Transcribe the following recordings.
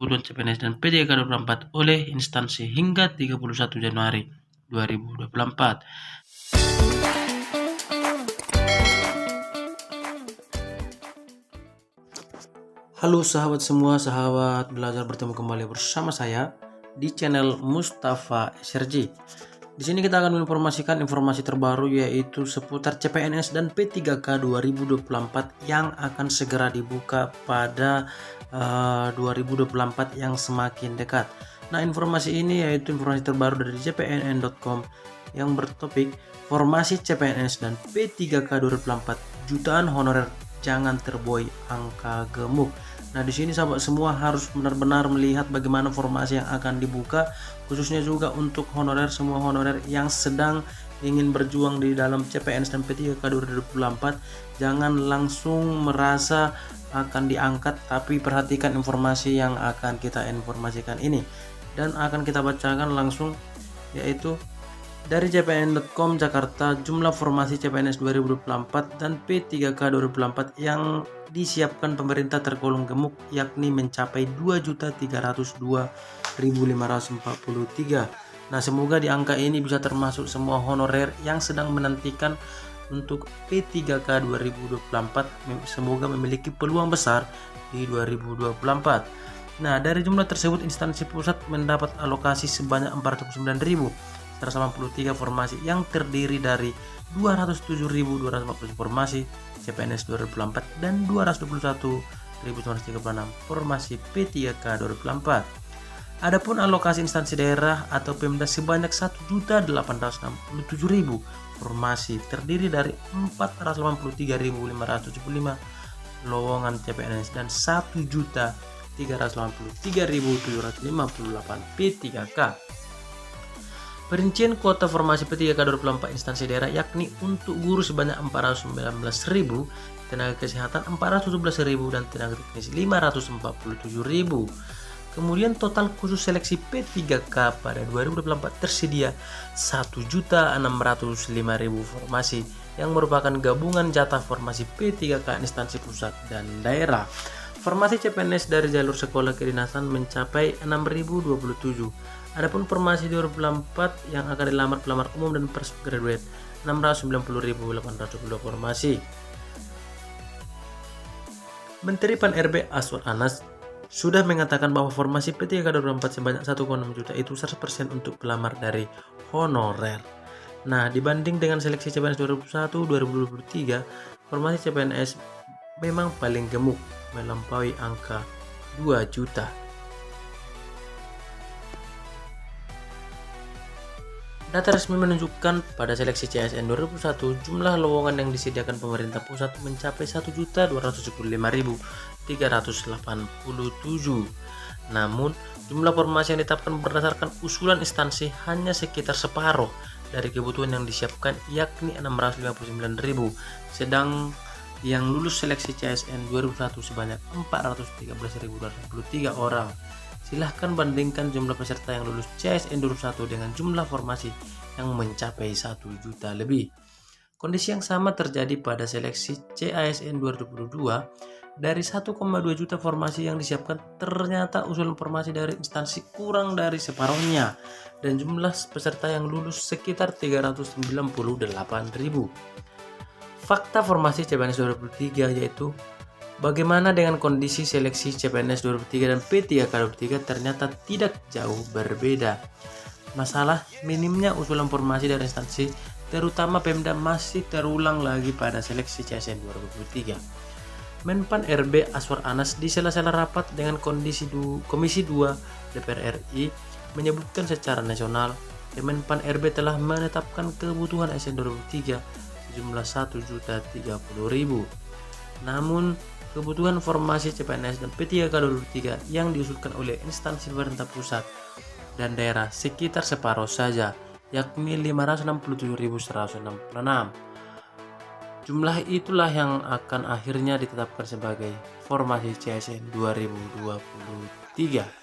kebutuhan CPNS dan P3K 2024 oleh instansi hingga 31 Januari 2024. Halo sahabat semua, sahabat belajar, bertemu kembali bersama saya di channel Mustafa SRG. Di sini kita akan menginformasikan informasi terbaru yaitu seputar CPNS dan P3K 2024 yang akan segera dibuka pada 2024 yang semakin dekat. Nah, informasi ini yaitu informasi terbaru dari cpnn.com yang bertopik formasi CPNS dan P3K 2024 jutaan honorer jangan terbuai angka gemuk. Nah, di sini sahabat semua harus benar-benar melihat bagaimana formasi yang akan dibuka, khususnya juga untuk honorer, semua honorer yang sedang ingin berjuang di dalam CPNS dan P3K 2024. Jangan langsung merasa akan diangkat, tapi perhatikan informasi yang akan kita informasikan ini dan akan kita bacakan langsung, yaitu dari cpn.com Jakarta. Jumlah formasi CPNS 2024 dan P3K 2024 yang disiapkan pemerintah tergolong gemuk, yakni mencapai 2.302.543. Nah, semoga di angka ini bisa termasuk semua honorer yang sedang menantikan untuk P3K 2024. Semoga memiliki peluang besar di 2024. Nah, dari jumlah tersebut instansi pusat mendapat alokasi sebanyak 409.183 formasi yang terdiri dari 207.240 formasi CPNS 2024 dan 221.936 formasi P3K 2024. Adapun alokasi instansi daerah atau Pemda sebanyak 1.867.000 formasi terdiri dari 483.575 lowongan CPNS dan 1.383.758 P3K. Perincian kuota formasi P3K 2024 instansi daerah yakni untuk guru sebanyak 419.000, tenaga kesehatan 417.000 dan tenaga teknis 547.000. Kemudian total khusus seleksi P3K pada 2024 tersedia 1.605.000 formasi yang merupakan gabungan jatah formasi P3K instansi pusat dan daerah. Formasi CPNS dari jalur sekolah kedinasan mencapai 6.027. Adapun formasi 2024 yang akan dilamar pelamar umum dan postgraduate 690.802 formasi. Menteri Pan-RB Aswar Anas sudah mengatakan bahwa formasi P3K 2024 sebanyak 1,6 juta itu 100% untuk pelamar dari honorer. Nah, dibanding dengan seleksi CPNS 2021-2023, formasi CPNS memang paling gemuk, melampaui angka 2 juta. Data resmi menunjukkan pada seleksi CSN 2001 jumlah lowongan yang disediakan pemerintah pusat mencapai 1.275.387. Namun, jumlah formasi yang ditetapkan berdasarkan usulan instansi hanya sekitar separuh dari kebutuhan yang disiapkan, yakni 659.000, sedang yang lulus seleksi CSN 2001 sebanyak 413.223 orang. Silahkan bandingkan jumlah peserta yang lulus CSN 2001 dengan jumlah formasi yang mencapai 1 juta lebih. Kondisi yang sama terjadi pada seleksi CASN 2022. Dari 1,2 juta formasi yang disiapkan, ternyata usulan formasi dari instansi kurang dari separuhnya dan jumlah peserta yang lulus sekitar 398.000. Fakta formasi CPNS 2023 yaitu bagaimana dengan kondisi seleksi CPNS 2003 dan P3K 2023 ternyata tidak jauh berbeda. Masalah minimnya usulan formasi dari instansi terutama Pemda masih terulang lagi pada seleksi CSN 2023. Menpan RB Aswar Anas di sela-sela rapat dengan Komisi 2 DPR RI menyebutkan secara nasional Kemenpan RB telah menetapkan kebutuhan ASN 2003 sejumlah 1.030.000. Namun kebutuhan formasi CPNS dan P3K 2023 yang diusulkan oleh instansi pemerintah pusat dan daerah sekitar separuh saja, yakni 567.166. Jumlah itulah yang akan akhirnya ditetapkan sebagai formasi CSN 2023.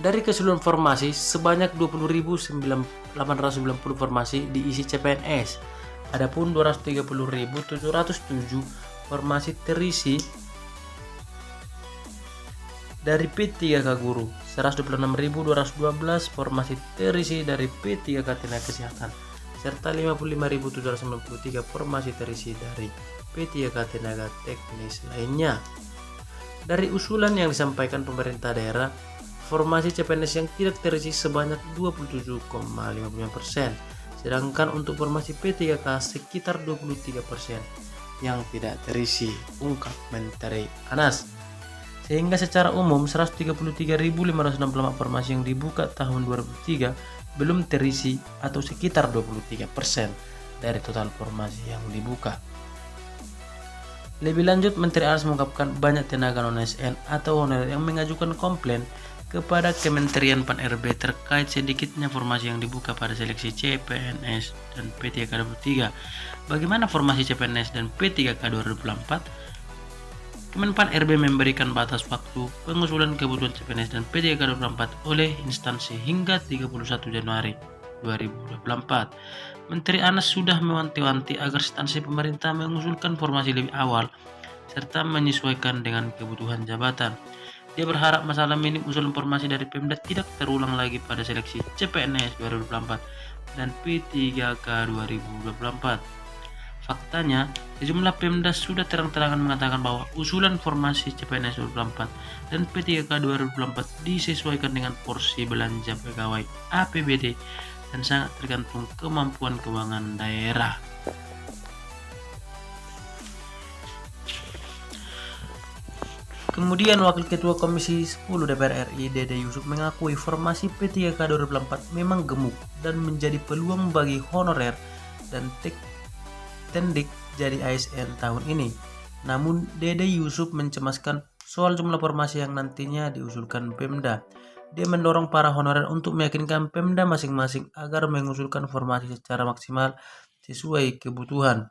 Dari keseluruhan formasi, sebanyak 20.890 formasi diisi CPNS, Adapun 230.707 formasi terisi dari P3K Guru, 126.212 formasi terisi dari P3K Tenaga Kesehatan, serta 55.793 formasi terisi dari P3K Tenaga Teknis lainnya. Dari usulan yang disampaikan pemerintah daerah, formasi CPNS yang tidak terisi sebanyak 27,55%, sedangkan untuk formasi P3K sekitar 23% yang tidak terisi, ungkap Menteri Anas. Sehingga secara umum 133.564 formasi yang dibuka tahun 2003 belum terisi atau sekitar 23% dari total formasi yang dibuka. Lebih lanjut, Menteri Anas mengungkapkan banyak tenaga non-ASN atau honorer yang mengajukan komplain kepada Kementerian Pan-RB terkait sedikitnya formasi yang dibuka pada seleksi CPNS dan P3K 23. Bagaimana formasi CPNS dan P3K 2024? Kemenpan RB memberikan batas waktu pengusulan kebutuhan CPNS dan P3K 2024 oleh instansi hingga 31 Januari 2024. Menteri Anas sudah mewanti-wanti agar instansi pemerintah mengusulkan formasi lebih awal serta menyesuaikan dengan kebutuhan jabatan. Dia berharap masalah minim usulan formasi dari Pemda tidak terulang lagi pada seleksi CPNS 2024 dan P3K 2024. Faktanya, sejumlah Pemda sudah terang-terangan mengatakan bahwa usulan formasi CPNS 2024 dan P3K 2024 disesuaikan dengan porsi belanja pegawai APBD dan sangat tergantung kemampuan keuangan daerah. Kemudian Wakil Ketua Komisi 10 DPR RI Dede Yusuf mengakui formasi P3K 2024 memang gemuk dan menjadi peluang bagi honorer dan Tendik jadi ASN tahun ini. Namun Dede Yusuf mencemaskan soal jumlah formasi yang nantinya diusulkan Pemda. Dia mendorong para honorer untuk meyakinkan Pemda masing-masing agar mengusulkan formasi secara maksimal sesuai kebutuhan.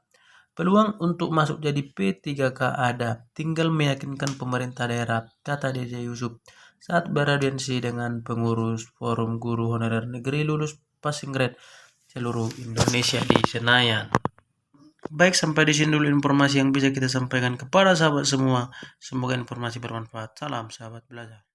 Peluang untuk masuk jadi P3K ada, tinggal meyakinkan pemerintah daerah, kata Dede Yusuf saat beraudiensi dengan pengurus Forum Guru Honorer Negeri Lulus Passing Grade seluruh Indonesia di Senayan. Baik, sampai di sini dulu informasi yang bisa kita sampaikan kepada sahabat semua. Semoga informasi bermanfaat. Salam sahabat belajar.